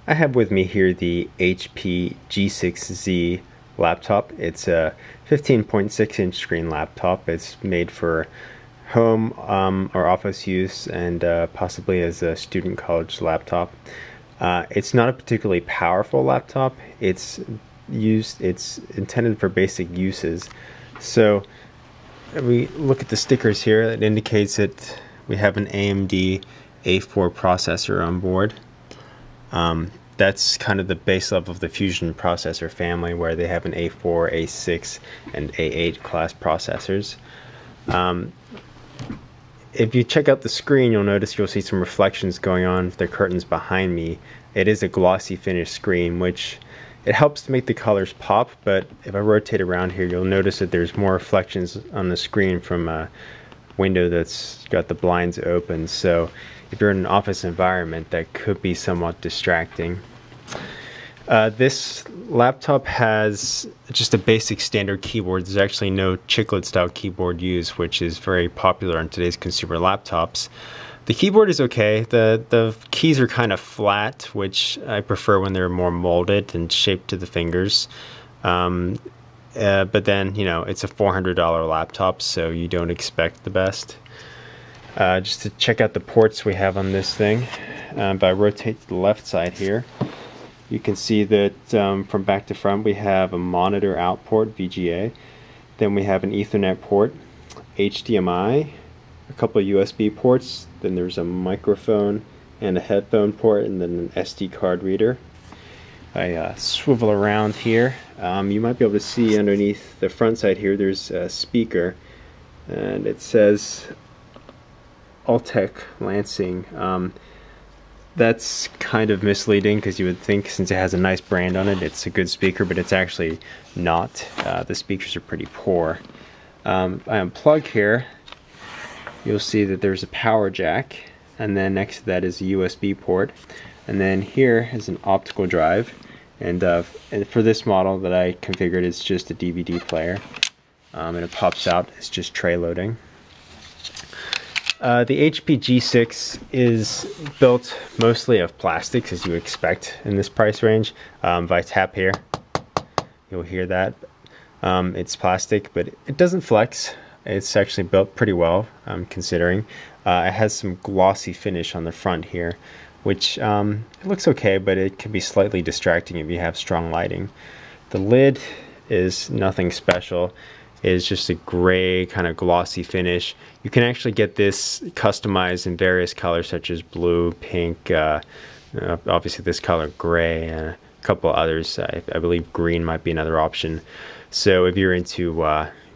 I have with me here the HP G6Z laptop. It's a 15.6-inch screen laptop. It's made for home or office use and possibly as a student college laptop. It's not a particularly powerful laptop. It's intended for basic uses. So we look at the stickers here. It indicates that we have an AMD A4 processor on board. That's kind of the base level of the Fusion processor family, where they have an A4, A6, and A8 class processors. If you check out the screen, you'll see some reflections going on with the curtains behind me. It is a glossy finish screen, which it helps to make the colors pop, but if I rotate around here, you'll notice that there's more reflections on the screen from a window that's got the blinds open. So if you're in an office environment, that could be somewhat distracting. This laptop has just a basic standard keyboard. There's actually no chiclet style keyboard used, which is very popular on today's consumer laptops. The keyboard is okay. The keys are kind of flat, which I prefer when they're more molded and shaped to the fingers. But then, it's a $400 laptop, so you don't expect the best. Just to check out the ports we have on this thing, if I rotate to the left side here, you can see that from back to front we have a monitor out port, VGA. Then we have an Ethernet port, HDMI, a couple of USB ports, then there's a microphone and a headphone port, and then an SD card reader. I swivel around here. You might be able to see underneath the front side here, there's a speaker, and it says Altec Lansing. That's kind of misleading, because you would think, since it has a nice brand on it, it's a good speaker, but it's actually not. The speakers are pretty poor. I unplug here, you'll see that there's a power jack, and then next to that is a USB port, and then here is an optical drive, and for this model that I configured, it's just a DVD player, and it pops out. It's just tray loading. The HP G6 is built mostly of plastics, as you expect in this price range. If I tap here, you'll hear that. It's plastic, but it doesn't flex. It's actually built pretty well, considering. It has some glossy finish on the front here, which it looks okay, but it can be slightly distracting if you have strong lighting. The lid is nothing special. Is just a gray kind of glossy finish. You can actually get this customized in various colors, such as blue, pink, obviously this color gray, and a couple others. I believe green might be another option. So if you're into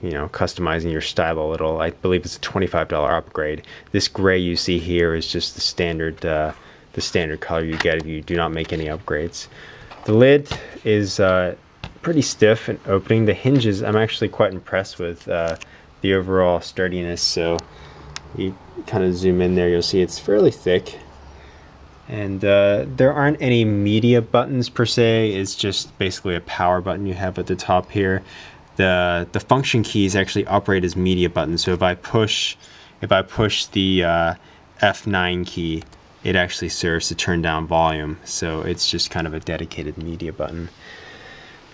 customizing your style a little, I believe it's a $25 upgrade. This gray you see here is just the standard color you get if you do not make any upgrades. The lid is pretty stiff and opening. The hinges, I'm actually quite impressed with the overall sturdiness. So you kind of zoom in there, you'll see it's fairly thick, and there aren't any media buttons per se. It's just basically a power button you have at the top here. The function keys actually operate as media buttons. So if I push the F9 key, it actually serves to turn down volume. So it's just kind of a dedicated media button.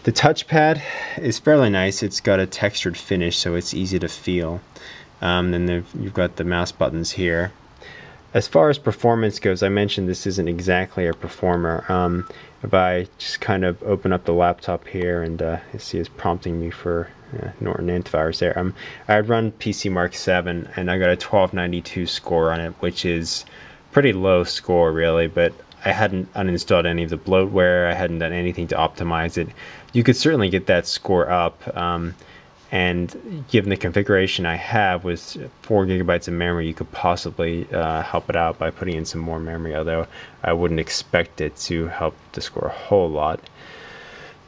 The touchpad is fairly nice. It's got a textured finish, so it's easy to feel. Then you've got the mouse buttons here. As far as performance goes, I mentioned this isn't exactly a performer. If I just kind of open up the laptop here, and you see it's prompting me for Norton antivirus there. I run PC Mark 7, and I got a 1292 score on it, which is pretty low score really, but I hadn't uninstalled any of the bloatware. I hadn't done anything to optimize it. You could certainly get that score up, and given the configuration I have with 4 GB of memory, you could possibly help it out by putting in some more memory, although I wouldn't expect it to help the score a whole lot.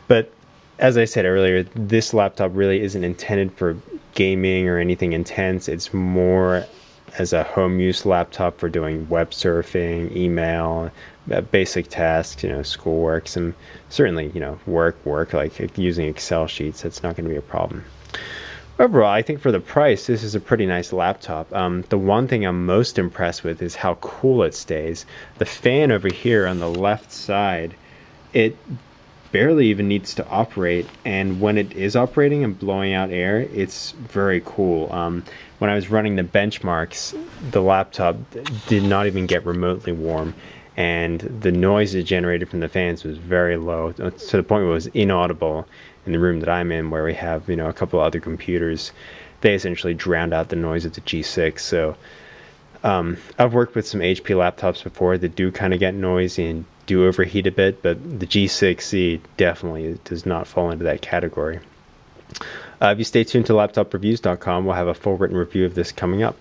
But as I said earlier, this laptop really isn't intended for gaming or anything intense. It's more as a home use laptop for doing web surfing, email, basic tasks, schoolwork, some certainly, work like using Excel sheets. That's not going to be a problem. Overall, I think for the price, this is a pretty nice laptop. The one thing I'm most impressed with is how cool it stays. The fan over here on the left side, it barely even needs to operate, and when it is operating and blowing out air, it's very cool. When I was running the benchmarks, the laptop did not even get remotely warm, and the noise it generated from the fans was very low, to the point where it was inaudible in the room that I'm in, where we have, you know, a couple of other computers. They essentially drowned out the noise of the G6. So I've worked with some HP laptops before that do kind of get noisy and do overheat a bit, but the G6Z definitely does not fall into that category. If you stay tuned to laptopreviews.com, we'll have a full written review of this coming up.